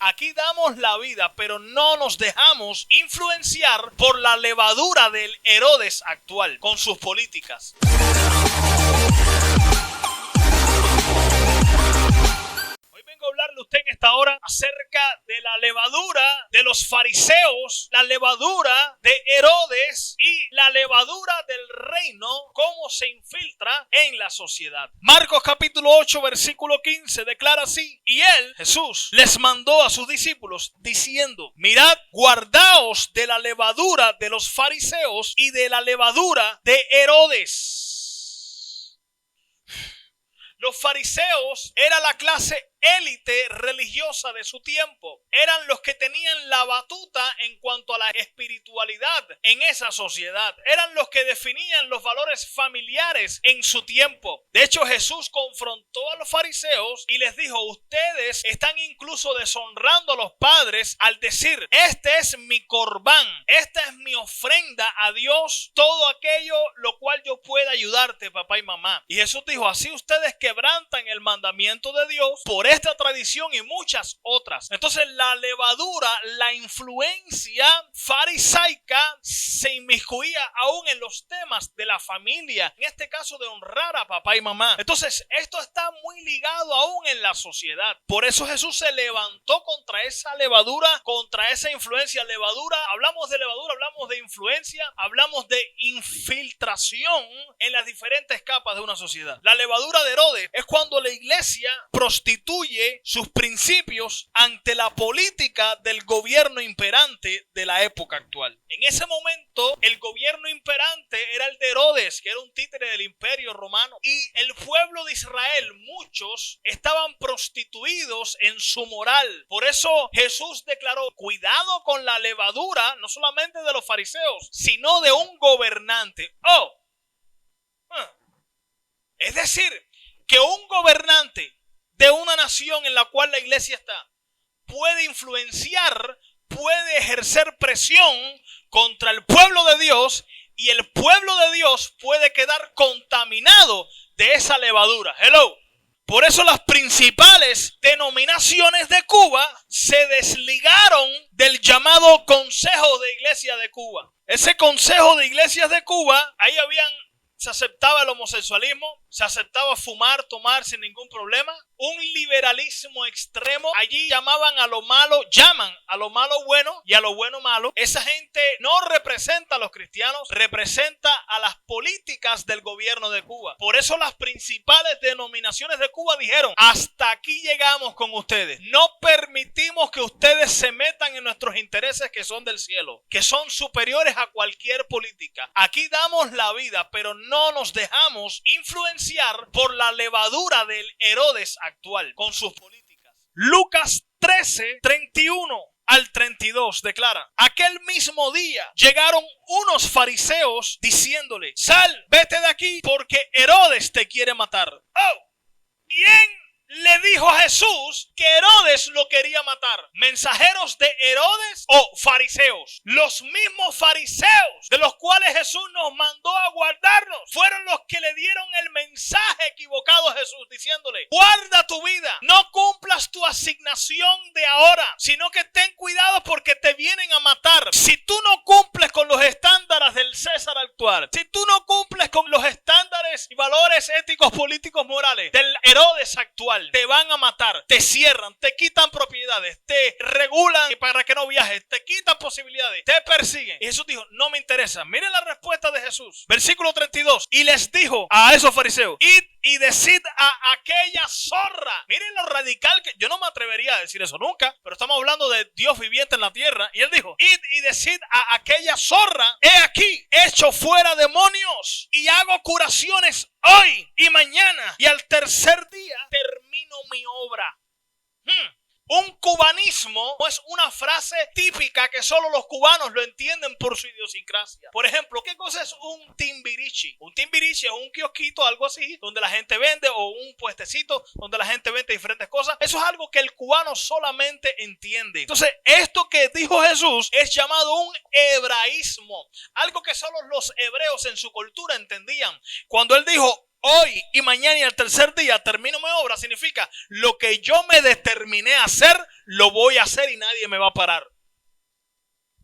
Aquí damos la vida, pero no nos dejamos influenciar por la levadura del Herodes actual con sus políticas. Vengo a hablarle a usted en esta hora acerca de la levadura de los fariseos, la levadura de Herodes y la levadura del reino, cómo se infiltra en la sociedad. Marcos capítulo 8 versículo 15 declara así: y él, Jesús, les mandó a sus discípulos diciendo: mirad, guardaos de la levadura de los fariseos y de la levadura de Herodes. Los fariseos era la clase élite religiosa de su tiempo. Eran los que tenían la batuta en cuanto a la espiritualidad en esa sociedad. Eran los que definían los valores familiares en su tiempo. De hecho, Jesús confrontó a los fariseos y les dijo: ustedes están incluso deshonrando a los padres al decir: este es mi corbán, esta es mi ofrenda a Dios, todo aquello lo cual yo pueda ayudarte, papá y mamá. Y Jesús dijo: así ustedes quebrantan el mandamiento de Dios por esta tradición y muchas otras. Entonces la levadura, la influencia farisaica se inmiscuía aún en los temas de la familia, en este caso de honrar a papá y mamá. Entonces esto está muy ligado aún en la sociedad. Por eso Jesús se levantó contra esa levadura, contra esa influencia. Levadura, hablamos de levadura, hablamos de influencia, hablamos de infiltración en las diferentes capas de una sociedad. La levadura de Herodes es cuando la iglesia prostituye sus principios ante la política del gobierno imperante de la época actual. En ese momento, el gobierno imperante era el de Herodes, que era un títere del imperio romano, y el pueblo de Israel, muchos, estaban prostituidos en su moral. Por eso Jesús declaró: cuidado con la levadura, no solamente de los fariseos, sino de un gobernante. Es decir, que un gobernante de una nación en la cual la iglesia está puede influenciar, puede ejercer presión contra el pueblo de Dios, y el pueblo de Dios puede quedar contaminado de esa levadura. Hello. Por eso las principales denominaciones de Cuba se desligaron del llamado Consejo de Iglesias de Cuba. Ese Consejo de Iglesias de Cuba, ahí se aceptaba el homosexualismo, se aceptaba fumar, tomar sin ningún problema. Un liberalismo extremo. Allí llaman a lo malo bueno y a lo bueno malo. Esa gente no representa a los cristianos, representa a las políticas del gobierno de Cuba. Por eso las principales denominaciones de Cuba dijeron: hasta aquí llegamos con ustedes. No permitimos que ustedes se metan en nuestros intereses que son del cielo, que son superiores a cualquier política. Aquí damos la vida, pero no nos dejamos influenciar por la levadura del Herodes actual con sus políticas. Lucas 13, 31 al 32 declara: aquel mismo día llegaron unos fariseos diciéndole: sal, vete de aquí, porque Herodes te quiere matar. ¿Quién le dijo a Jesús que Herodes lo quería matar? ¿Mensajeros de Herodes o fariseos? Los mismos fariseos de los cuales Jesús nos mandó a guardarnos fueron los que le dieron el mensaje equivocado a Jesús, diciéndole: guarda tu vida, no cumplas tu asignación de ahora, sino que ten cuidado porque te vienen a matar. Si tú no cumples con los estándares del César actual, si tú no cumples con los estándares y valores éticos, políticos, morales del Herodes actual, te van a matar, te cierran, te quitan propiedades, te regulan para que no viajes, te quitan posibilidades, te persiguen. Y Jesús dijo: no me interesa. Miren la respuesta de Jesús. Versículo 32. Y les dijo a esos fariseos: id y decid a aquella zorra. Miren lo radical que yo no me atrevería a decir eso nunca, pero estamos hablando de Dios viviente en la tierra. Y él dijo: id y decid a aquella zorra: he aquí, echo fuera demonios y hago curaciones hoy y mañana, y al tercer día termino mi obra. Un cubanismo es una frase típica que solo los cubanos lo entienden por su idiosincrasia. Por ejemplo, ¿qué cosa es un timbirichi? Un timbirichi es un kiosquito, algo así, donde la gente vende, o un puestecito donde la gente vende diferentes cosas. Eso es algo que el cubano solamente entiende. Entonces, esto que dijo Jesús es llamado un hebraísmo, algo que solo los hebreos en su cultura entendían. Cuando él dijo: hoy y mañana y al tercer día termino mi obra, significa lo que yo me determiné a hacer, lo voy a hacer y nadie me va a parar.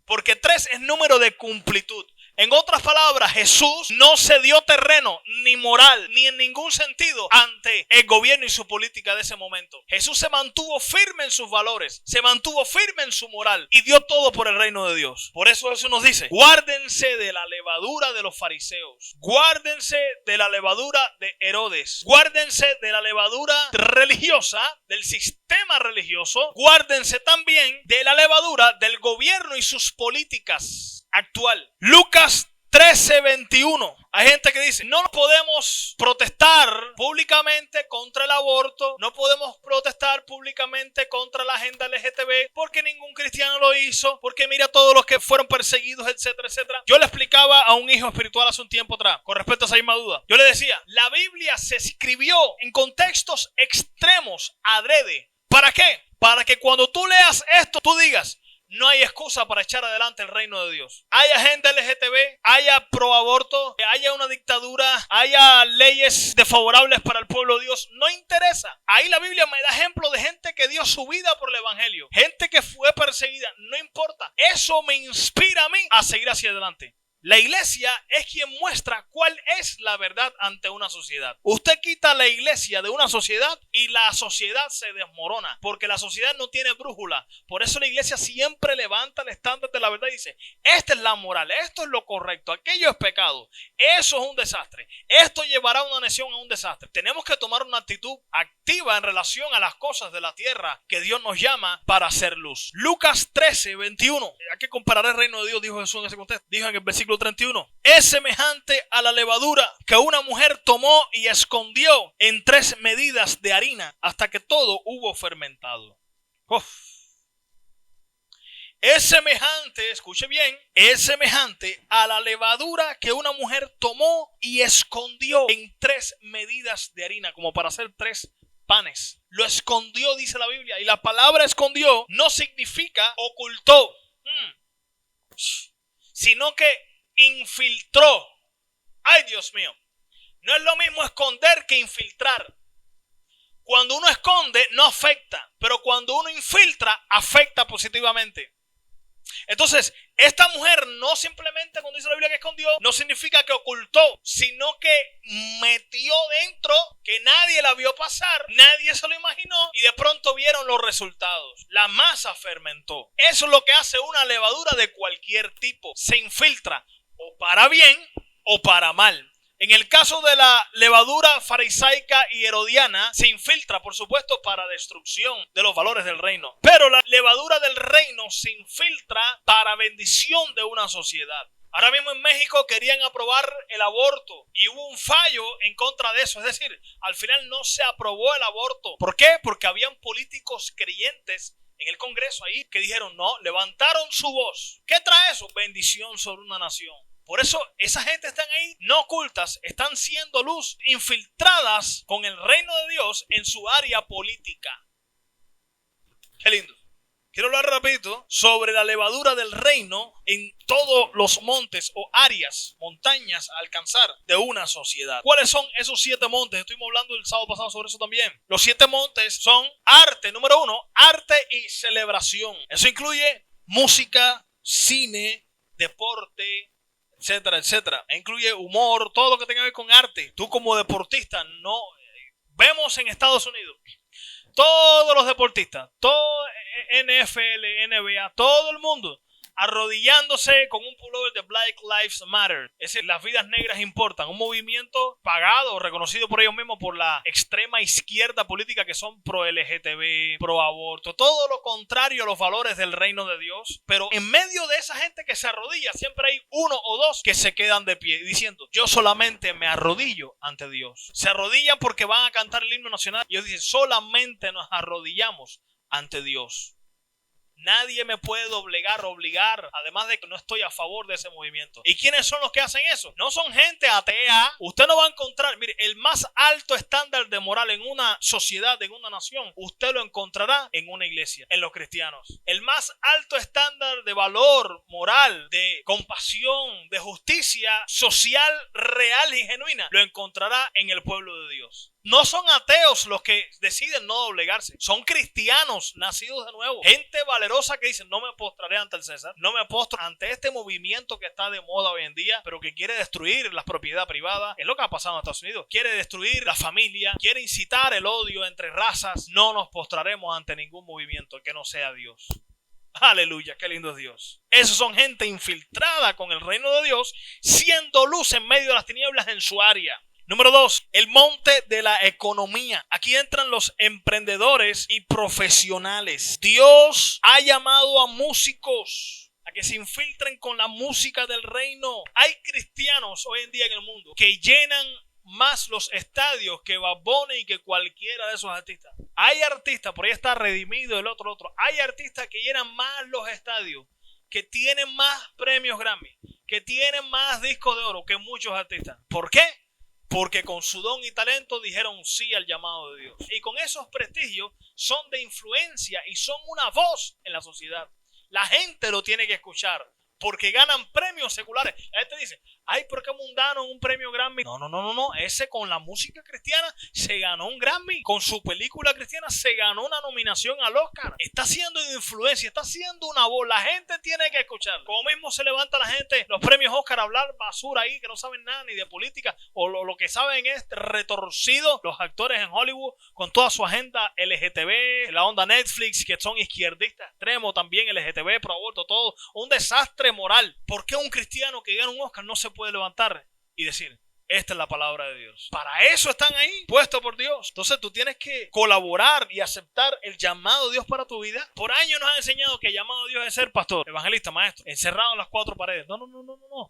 Porque 3 es número de cumplitud. En otras palabras, Jesús no se dio terreno ni moral ni en ningún sentido ante el gobierno y su política de ese momento. Jesús se mantuvo firme en sus valores, se mantuvo firme en su moral y dio todo por el reino de Dios. Por eso Jesús nos dice, guárdense de la levadura de los fariseos, guárdense de la levadura de Herodes, guárdense de la levadura religiosa, del sistema religioso, guárdense también de la levadura del gobierno y sus políticas actual. Lucas 13:21. Hay gente que dice, no podemos protestar públicamente contra el aborto, no podemos protestar públicamente contra la agenda LGTB porque ningún cristiano lo hizo, porque mira todos los que fueron perseguidos, etcétera, etcétera. Yo le explicaba a un hijo espiritual hace un tiempo atrás, con respecto a esa misma duda. Yo le decía, la Biblia se escribió en contextos extremos, adrede. ¿Para qué? Para que cuando tú leas esto, tú digas, no hay excusa para echar adelante el reino de Dios. Haya agenda LGTB, haya proaborto, haya una dictadura, haya leyes desfavorables para el pueblo de Dios. No interesa. Ahí la Biblia me da ejemplo de gente que dio su vida por el evangelio. Gente que fue perseguida. No importa. Eso me inspira a mí a seguir hacia adelante. La iglesia es quien muestra cuál es la verdad ante una sociedad. Usted quita la iglesia de una sociedad y la sociedad se desmorona, porque la sociedad no tiene brújula. Por eso la iglesia siempre levanta el estándar de la verdad y dice, esta es la moral, esto es lo correcto, aquello es pecado, eso es un desastre, esto llevará a una nación a un desastre. Tenemos que tomar una actitud activa en relación a las cosas de la tierra que Dios nos llama para hacer luz. Lucas 13:21. ¿A qué compararé el reino de Dios? Dijo Jesús en ese contexto. Dijo en el versículo 31, es semejante a la levadura que una mujer tomó y escondió en 3 medidas de harina hasta que todo hubo fermentado. Uf. Es semejante, escuche bien, es semejante a la levadura que una mujer tomó y escondió en 3 medidas de harina, como para hacer 3 panes. Lo escondió, dice la Biblia, y la palabra escondió no significa ocultó, sino que infiltró. Ay, Dios mío. No es lo mismo esconder que infiltrar. Cuando uno esconde no afecta, pero cuando uno infiltra afecta positivamente. Entonces, esta mujer no simplemente, cuando dice la Biblia que escondió, no significa que ocultó, sino que metió dentro, que nadie la vio pasar, nadie se lo imaginó y de pronto vieron los resultados. La masa fermentó. Eso es lo que hace una levadura de cualquier tipo. Se infiltra o para bien o para mal. En el caso de la levadura farisaica y herodiana, se infiltra, por supuesto, para destrucción de los valores del reino. Pero la levadura del reino se infiltra para bendición de una sociedad. Ahora mismo en México querían aprobar el aborto y hubo un fallo en contra de eso. Es decir, al final no se aprobó el aborto. ¿Por qué? Porque habían políticos creyentes en el Congreso ahí que dijeron no, levantaron su voz. ¿Qué trae eso? Bendición sobre una nación. Por eso esa gente están ahí no ocultas, están siendo luz, infiltradas con el reino de Dios en su área política. Qué lindo. Quiero hablar rapidito sobre la levadura del reino en todos los montes o áreas, montañas a alcanzar de una sociedad. ¿Cuáles son esos 7 montes? Estuvimos hablando el sábado pasado sobre eso también. Los 7 montes son arte, número 1, arte y celebración. Eso incluye música, cine, deporte, etcétera, etcétera. Incluye humor, todo lo que tenga que ver con arte. Tú como deportista, no vemos en Estados Unidos todos los deportistas, todo NFL, NBA, todo el mundo arrodillándose con un pullover de Black Lives Matter. Es decir, las vidas negras importan. Un movimiento pagado, reconocido por ellos mismos por la extrema izquierda política que son pro LGTB, pro aborto. Todo lo contrario a los valores del reino de Dios. Pero en medio de esa gente que se arrodilla, siempre hay 1 o 2 que se quedan de pie diciendo, yo solamente me arrodillo ante Dios. Se arrodillan porque van a cantar el himno nacional y ellos dicen, solamente nos arrodillamos ante Dios. Nadie me puede doblegar, obligar, además de que no estoy a favor de ese movimiento. ¿Y quiénes son los que hacen eso? No son gente atea. Usted no va a encontrar, mire, el más alto estándar de moral en una sociedad, en una nación, usted lo encontrará en una iglesia, en los cristianos. El más alto estándar de valor moral, de compasión, de justicia social, real y genuina, lo encontrará en el pueblo de Dios. No son ateos los que deciden no doblegarse. Son cristianos nacidos de nuevo. Gente valerosa que dice, no me postraré ante el César. No me postro ante este movimiento que está de moda hoy en día, pero que quiere destruir la propiedad privada. Es lo que ha pasado en Estados Unidos. Quiere destruir la familia. Quiere incitar el odio entre razas. No nos postraremos ante ningún movimiento que no sea Dios. Aleluya, qué lindo es Dios. Esos son gente infiltrada con el reino de Dios, siendo luz en medio de las tinieblas en su área. Número 2, el monte de la economía. Aquí entran los emprendedores y profesionales. Dios ha llamado a músicos a que se infiltren con la música del reino. Hay cristianos hoy en día en el mundo que llenan más los estadios que Bad Bunny y que cualquiera de esos artistas. Hay artistas, por ahí está Redimido, el otro. Hay artistas que llenan más los estadios, que tienen más premios Grammy, que tienen más discos de oro que muchos artistas. ¿Por qué? Porque con su don y talento dijeron sí al llamado de Dios. Y con esos prestigios son de influencia y son una voz en la sociedad. La gente lo tiene que escuchar porque ganan premios seculares. La gente dice, ay, ¿por qué mundano un premio Grammy? No. Ese con la música cristiana se ganó un Grammy. Con su película cristiana se ganó una nominación al Oscar. Está haciendo influencia, está haciendo una voz. La gente tiene que escucharla. Como mismo se levanta la gente, los premios Oscar, a hablar basura ahí, que no saben nada ni de política. O lo que saben es retorcido. Los actores en Hollywood con toda su agenda LGTB, la onda Netflix, que son izquierdistas extremos, también LGTB, pro aborto, todo. Un desastre moral. ¿Por qué un cristiano que gana un Oscar no se puede levantar y decir, esta es la palabra de Dios? Para eso están ahí, puestos por Dios. Entonces tú tienes que colaborar y aceptar el llamado de Dios para tu vida. Por años nos han enseñado que el llamado de Dios es ser pastor, evangelista, maestro, encerrado en las cuatro paredes. No.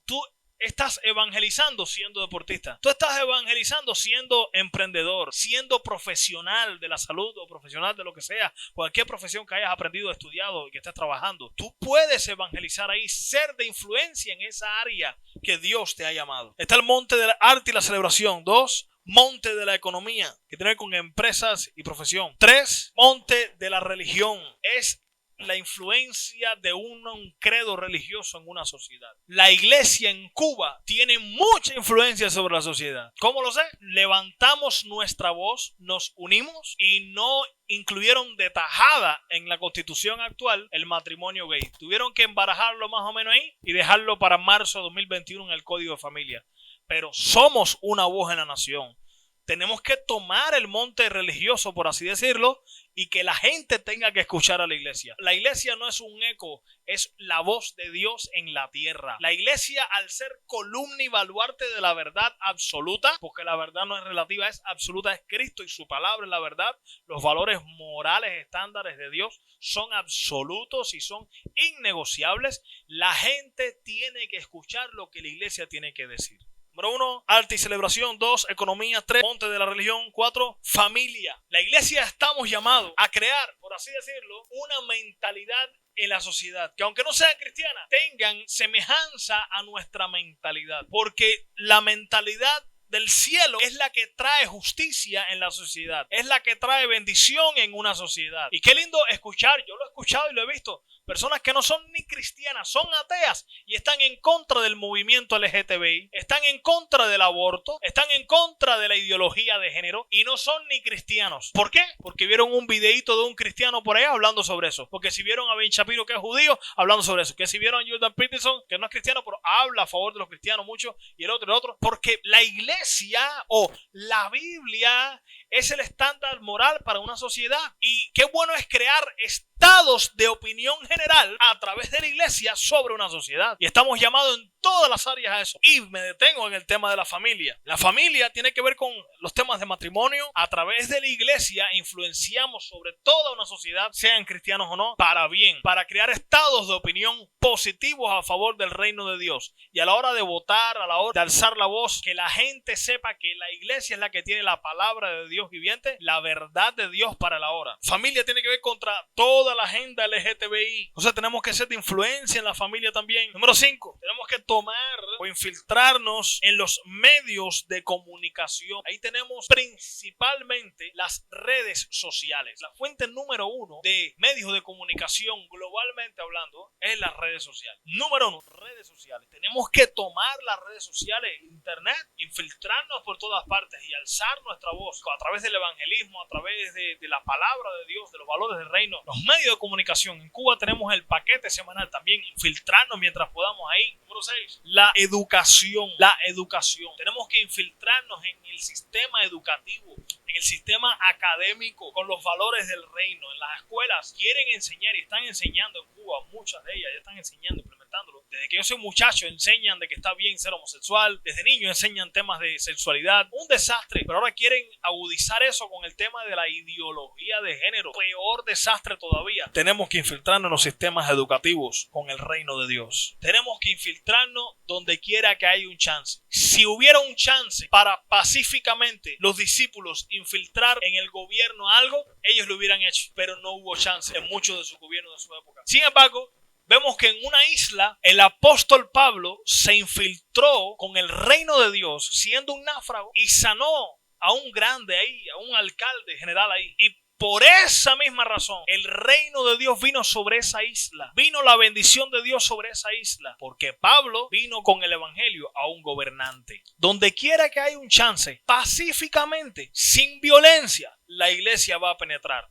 Tú estás evangelizando siendo deportista. Tú estás evangelizando siendo emprendedor, siendo profesional de la salud o profesional de lo que sea, cualquier profesión que hayas aprendido, estudiado y que estés trabajando. Tú puedes evangelizar ahí, ser de influencia en esa área que Dios te ha llamado. Está el monte del arte y la celebración. 2, monte de la economía, que tiene que ver con empresas y profesión. 3, monte de la religión. Es la influencia de un credo religioso en una sociedad. La iglesia en Cuba tiene mucha influencia sobre la sociedad. ¿Cómo lo sé? Levantamos nuestra voz, nos unimos y no incluyeron de tajada en la constitución actual el matrimonio gay. Tuvieron que embarajarlo más o menos ahí y dejarlo para marzo de 2021 en el Código de Familia. Pero somos una voz en la nación. Tenemos que tomar el monte religioso, por así decirlo, y que la gente tenga que escuchar a la iglesia. La iglesia no es un eco, es la voz de Dios en la tierra. La iglesia, al ser columna y baluarte de la verdad absoluta, porque la verdad no es relativa, es absoluta, es Cristo y su palabra es la verdad. Los valores morales, estándares de Dios son absolutos y son innegociables. La gente tiene que escuchar lo que la iglesia tiene que decir. Número 1, arte y celebración. 2, economía. 3, monte de la religión. 4, familia. La iglesia estamos llamados a crear, por así decirlo, una mentalidad en la sociedad que, aunque no sean cristianas, tengan semejanza a nuestra mentalidad. Porque la mentalidad del cielo es la que trae justicia en la sociedad, es la que trae bendición en una sociedad. Y qué lindo escuchar, yo lo he escuchado y lo he visto, personas que no son ni cristianas, son ateas y están en contra del movimiento LGTBI, están en contra del aborto, están en contra de la ideología de género y no son ni cristianos. ¿Por qué? Porque vieron un videíto de un cristiano por ahí hablando sobre eso. Porque si vieron a Ben Shapiro, que es judío, hablando sobre eso. Que si vieron a Jordan Peterson, que no es cristiano, pero habla a favor de los cristianos mucho, y el otro. Porque la iglesia o la Biblia es el estándar moral para una sociedad. Y qué bueno es crear estados de opinión general a través de la iglesia sobre una sociedad. Y estamos llamados en todas las áreas a eso. Y me detengo en el tema de la familia. La familia tiene que ver con los temas de matrimonio. A través de la iglesia influenciamos sobre toda una sociedad, sean cristianos o no, para bien, para crear estados de opinión positivos a favor del reino de Dios. Y a la hora de votar, a la hora de alzar la voz, que la gente sepa que la iglesia es la que tiene la palabra de Dios Dios viviente, la verdad de Dios para la hora. Familia tiene que ver contra toda la agenda LGTBI. O sea, tenemos que ser de influencia en la familia también. Número 5, tenemos que tomar o infiltrarnos en los medios de comunicación. Ahí tenemos principalmente las redes sociales. La fuente número 1 de medios de comunicación globalmente hablando es las redes sociales. Número 1, redes sociales. Tenemos que tomar las redes sociales, internet, infiltrarnos por todas partes y alzar nuestra voz a través del evangelismo, a través de la palabra de Dios, de los valores del reino. Los medios de comunicación. En Cuba tenemos el paquete semanal también, infiltrarnos mientras podamos ahí. Número 6, la educación. La educación. Tenemos que infiltrarnos en el sistema educativo, en el sistema académico, con los valores del reino. En las escuelas quieren enseñar y están enseñando en Cuba, muchas de ellas ya están enseñando, implementándolo. Desde que yo soy muchacho enseñan de que está bien ser homosexual, desde niño enseñan temas de sexualidad, un desastre, pero ahora quieren agudizar eso con el tema de la ideología de género, peor desastre todavía. Tenemos que infiltrarnos en los sistemas educativos con el reino de Dios. Tenemos que infiltrarnos donde quiera que haya un chance. Si hubiera un chance para pacíficamente los discípulos infiltrar en el gobierno algo, ellos lo hubieran hecho, pero no hubo chance en muchos de sus gobiernos de su época. Sin embargo, vemos que en una isla el apóstol Pablo se infiltró con el reino de Dios siendo un náufrago y sanó a un grande ahí, a un alcalde general ahí. Y por esa misma razón, el reino de Dios vino sobre esa isla. Vino la bendición de Dios sobre esa isla. Porque Pablo vino con el evangelio a un gobernante. Donde quiera que haya un chance, pacíficamente, sin violencia, la iglesia va a penetrar.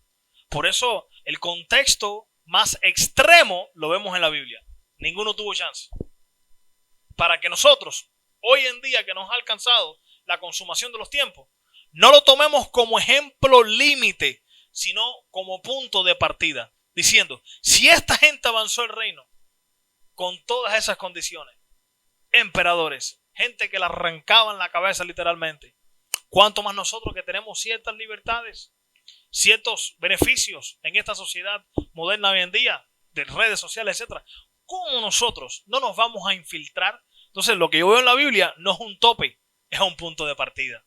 Por eso, el contexto más extremo lo vemos en la Biblia. Ninguno tuvo chance. Para que nosotros, hoy en día que nos ha alcanzado la consumación de los tiempos, no lo tomemos como ejemplo límite, sino como punto de partida, diciendo, si esta gente avanzó el reino con todas esas condiciones, emperadores, gente que le arrancaban la cabeza literalmente, ¿cuánto más nosotros que tenemos ciertas libertades, ciertos beneficios en esta sociedad moderna hoy en día, de redes sociales, etcétera? ¿Cómo nosotros no nos vamos a infiltrar? Entonces, lo que yo veo en la Biblia no es un tope, es un punto de partida.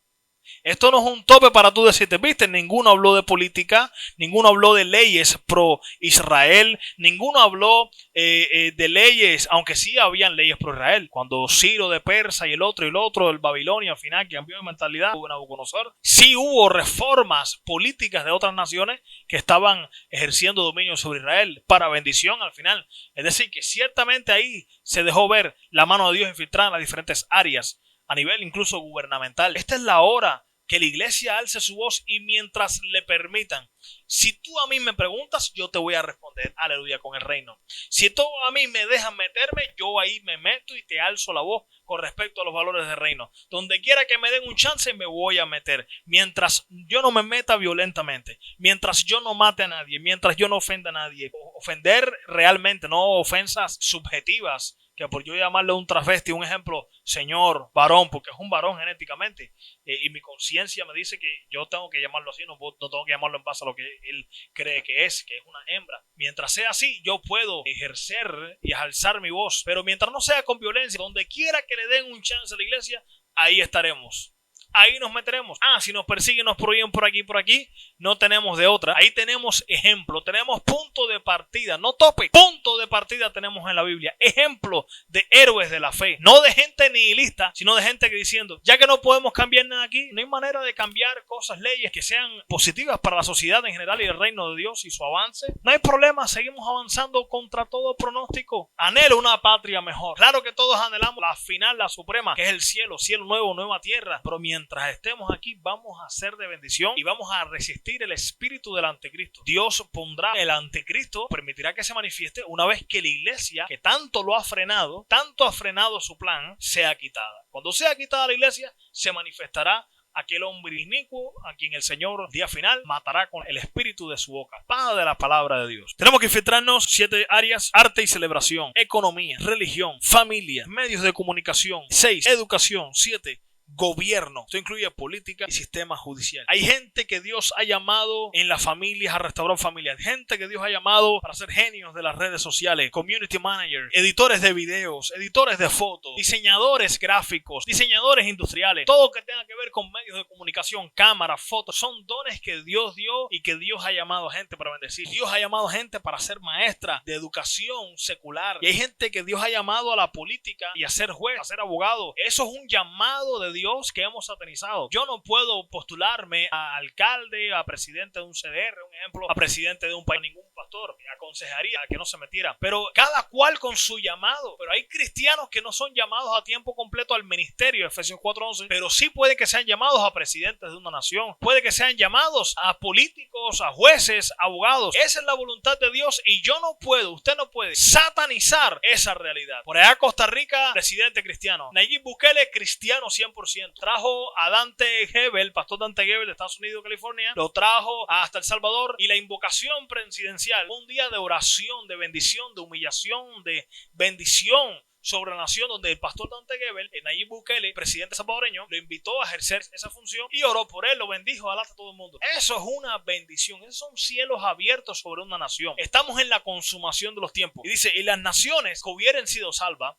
Esto no es un tope para tú decirte, viste, ninguno habló de política, ninguno habló de leyes pro Israel, ninguno habló de leyes, aunque sí habían leyes pro Israel. Cuando Ciro de Persa y el otro, el Babilonia, al final que cambió de mentalidad, Nabucodonosor, sí hubo reformas políticas de otras naciones que estaban ejerciendo dominio sobre Israel para bendición al final. Es decir, que ciertamente ahí se dejó ver la mano de Dios infiltrada en las diferentes áreas, a nivel incluso gubernamental. Esta es la hora que la iglesia alce su voz y mientras le permitan. Si tú a mí me preguntas, yo te voy a responder, aleluya, con el reino. Si tú a mí me dejas meterme, yo ahí me meto y te alzo la voz con respecto a los valores del reino. Donde quiera que me den un chance, me voy a meter. Mientras yo no me meta violentamente, mientras yo no mate a nadie, mientras yo no ofenda a nadie. Ofender realmente, no ofensas subjetivas, que por yo llamarle un travesti, un ejemplo, señor, varón, porque es un varón genéticamente, y mi conciencia me dice que yo tengo que llamarlo así, no tengo que llamarlo en base a lo que él cree que es una hembra. Mientras sea así, yo puedo ejercer y alzar mi voz, pero mientras no sea con violencia, donde quiera que le den un chance a la iglesia, ahí estaremos. Ahí nos meteremos. Si nos persiguen, nos prohíben por aquí, no tenemos de otra. Ahí tenemos ejemplo, tenemos punto de partida, no tope. Punto de partida tenemos en la Biblia. Ejemplo de héroes de la fe. No de gente nihilista, sino de gente que diciendo, ya que no podemos cambiar nada aquí, no hay manera de cambiar cosas, leyes que sean positivas para la sociedad en general y el reino de Dios y su avance. No hay problema, seguimos avanzando contra todo pronóstico. Anhelo una patria mejor. Claro que todos anhelamos la final, la suprema, que es el cielo nuevo, nueva tierra. Pero mientras estemos aquí, vamos a ser de bendición y vamos a resistir el espíritu del anticristo. Dios pondrá el anticristo, permitirá que se manifieste una vez que la iglesia, que tanto lo ha frenado, tanto ha frenado su plan, sea quitada. Cuando sea quitada la iglesia, se manifestará aquel hombre inicuo a quien el Señor, día final, matará con el espíritu de su boca. Espada de la palabra de Dios. Tenemos que infiltrarnos 7 áreas: arte y celebración, economía, religión, familia, medios de comunicación. 6, educación. 7, gobierno. Esto incluye política y sistema judicial. Hay gente que Dios ha llamado en las familias a restaurar familias. Gente que Dios ha llamado para ser genios de las redes sociales, community managers, editores de videos, editores de fotos, diseñadores gráficos, diseñadores industriales, todo que tenga que ver con medios de comunicación, cámaras, fotos. Son dones que Dios dio y que Dios ha llamado a gente para bendecir. Dios ha llamado a gente para ser maestra de educación secular. Y hay gente que Dios ha llamado a la política y a ser juez, a ser abogado. Eso es un llamado de Dios que hemos satanizado. Yo no puedo postularme a alcalde, a presidente de un CDR, un ejemplo, a presidente de un país. Ningún pastor me aconsejaría que no se metiera. Pero cada cual con su llamado. Pero hay cristianos que no son llamados a tiempo completo al ministerio, Efesios 4:11, pero sí puede que sean llamados a presidentes de una nación. Puede que sean llamados a políticos, a jueces, abogados. Esa es la voluntad de Dios y yo no puedo, usted no puede satanizar esa realidad. Por allá Costa Rica, presidente cristiano. Nayib Bukele, cristiano 100%. Trajo a Dante Gebel, pastor Dante Gebel de Estados Unidos, California. Lo trajo hasta El Salvador y la invocación presidencial. Un día de oración, de bendición, de humillación, de bendición sobre la nación, donde el pastor Dante Gebel, Nayib Bukele, presidente salvadoreño, lo invitó a ejercer esa función y oró por él, lo bendijo, alata a todo el mundo. Eso es una bendición. Esos son cielos abiertos sobre una nación. Estamos en la consumación de los tiempos. Y dice, y las naciones que hubieran sido salvas.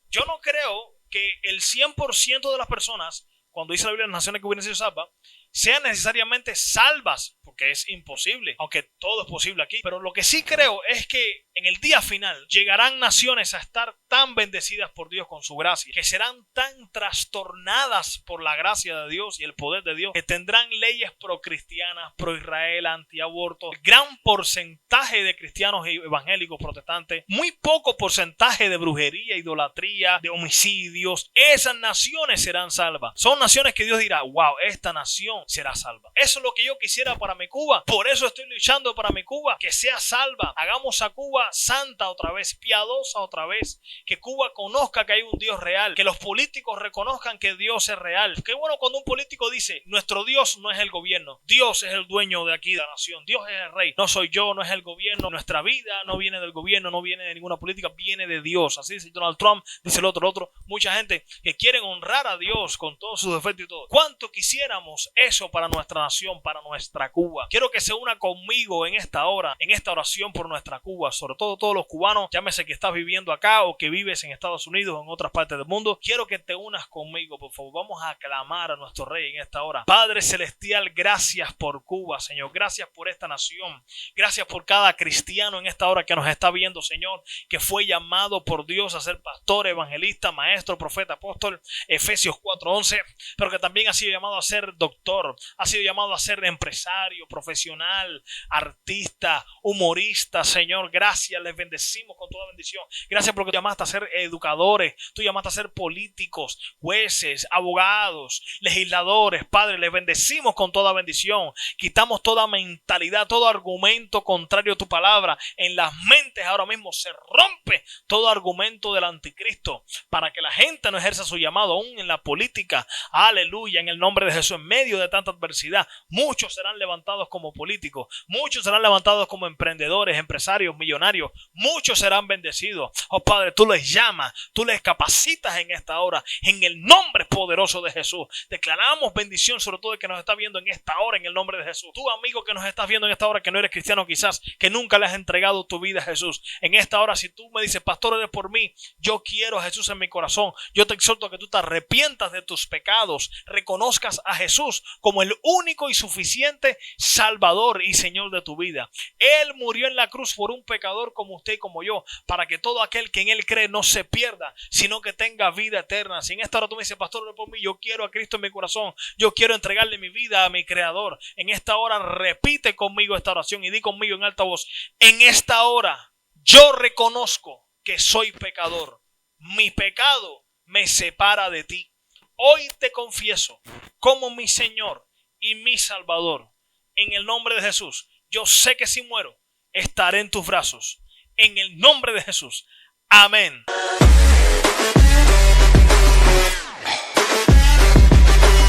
Yo no creo que el 100% de las personas, cuando dice la Biblia, las naciones que hubieran sido salvas, sean necesariamente salvas, porque es imposible, aunque todo es posible aquí. Pero lo que sí creo es que en el día final llegarán naciones a estar tan bendecidas por Dios con su gracia, que serán tan trastornadas por la gracia de Dios y el poder de Dios, que tendrán leyes pro-cristianas, pro-Israel, anti-aborto. Gran porcentaje de cristianos evangélicos protestantes, muy poco porcentaje de brujería, idolatría, de homicidios. Esas naciones serán salvas. Son naciones que Dios dirá, wow, esta nación será salva. Eso es lo que yo quisiera para mi Cuba. Por eso estoy luchando para mi Cuba, que sea salva. Hagamos a Cuba santa otra vez, piadosa otra vez. Que Cuba conozca que hay un Dios real. Que los políticos reconozcan que Dios es real. Qué bueno cuando un político dice, nuestro Dios no es el gobierno. Dios es el dueño de aquí, de la nación. Dios es el rey. No soy yo, no es el gobierno. Nuestra vida no viene del gobierno, no viene de ninguna política, viene de Dios. Así dice Donald Trump, dice el otro. Mucha gente que quieren honrar a Dios con todos sus defectos y todo. ¿Cuánto quisiéramos eso para nuestra nación, para nuestra Cuba? Quiero que se una conmigo en esta hora, en esta oración por nuestra Cuba, sobre todo todos los cubanos, llámese que estás viviendo acá o que vives en Estados Unidos o en otras partes del mundo. Quiero que te unas conmigo, por favor. Vamos a aclamar a nuestro Rey en esta hora. Padre Celestial, gracias por Cuba, Señor. Gracias por esta nación. Gracias por cada cristiano en esta hora que nos está viendo, Señor, que fue llamado por Dios a ser pastor, evangelista, maestro, profeta, apóstol, Efesios 4:11, pero que también ha sido llamado a ser doctor, ha sido llamado a ser empresario, profesional, artista, humorista. Señor, gracias, les bendecimos con toda bendición. Gracias porque tú llamaste a ser educadores, tú llamaste a ser políticos, jueces, abogados, legisladores. Padre, les bendecimos con toda bendición. Quitamos toda mentalidad, todo argumento contrario a tu palabra. En las mentes ahora mismo se rompe todo argumento del anticristo para que la gente no ejerza su llamado aún en la política. Aleluya, en el nombre de Jesús, en medio de tanta adversidad, muchos serán levantados como políticos, muchos serán levantados como emprendedores, empresarios, millonarios, muchos serán bendecidos. Oh Padre, tú les llamas, tú les capacitas en esta hora, en el nombre poderoso de Jesús. Declaramos bendición sobre todo el que nos está viendo en esta hora, en el nombre de Jesús. Tú, amigo, que nos estás viendo en esta hora, que no eres cristiano quizás, que nunca le has entregado tu vida a Jesús, en esta hora, si tú me dices, pastor, eres por mí, yo quiero a Jesús en mi corazón, yo te exhorto a que tú te arrepientas de tus pecados, reconozcas a Jesús como el único y suficiente Salvador y Señor de tu vida. Él murió en la cruz por un pecador como usted y como yo, para que todo aquel que en Él cree no se pierda, sino que tenga vida eterna. Si en esta hora tú me dices, pastor, ore por mí, yo quiero a Cristo en mi corazón, yo quiero entregarle mi vida a mi Creador, en esta hora repite conmigo esta oración y di conmigo en alta voz, en esta hora yo reconozco que soy pecador, mi pecado me separa de ti. Hoy te confieso como mi Señor y mi Salvador. En el nombre de Jesús, yo sé que si muero, estaré en tus brazos. En el nombre de Jesús. Amén.